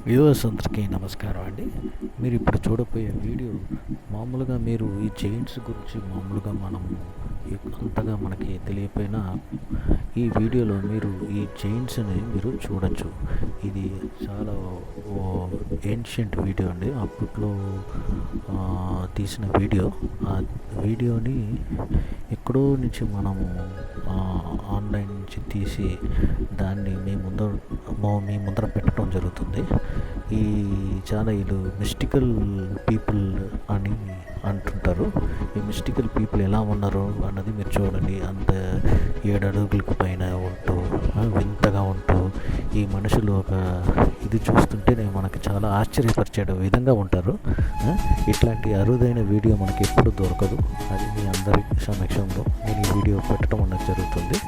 Viewers అందరికీ నమస్కారం అండి. మీరు ఇప్పుడు చూడబోయే వీడియో మామూలుగా మీరు ఈ జైంట్స్ గురించి మామూలుగా మనం అంతగా మనకి తెలియకపోయినా ఈ వీడియోలో మీరు ఈ జైంట్స్ని మీరు చూడొచ్చు. ఇది చాలా ఏన్షియంట్ వీడియో అండి. అప్పట్లో తీసిన వీడియో. ఆ వీడియోని ఎక్కడో నుంచి మనము ఆన్లైన్ నుంచి తీసి దాన్ని మీ ముందర పెట్టడం జరుగుతుంది. ఈ ఛానల్ మిస్టికల్ పీపుల్ అని అంటుంటారు. ఈ మిస్టికల్ పీపుల్ ఎలా ఉన్నారు అన్నది మీరు చూడండి. అంత 7 అడుగులకు పైన ఉంటూ వింతగా ఉంటూ ఈ మనుషులు ఒక ఇది చూస్తుంటే మనకి చాలా ఆశ్చర్యపరిచే విధంగా ఉంటారు. ఇట్లాంటి అరుదైన వీడియో మనకి ఎప్పుడు దొరకదు. అది మీ అందరి సమక్షంలో నేను ఈ వీడియో పెట్టడం అన్నది జరుగుతుంది.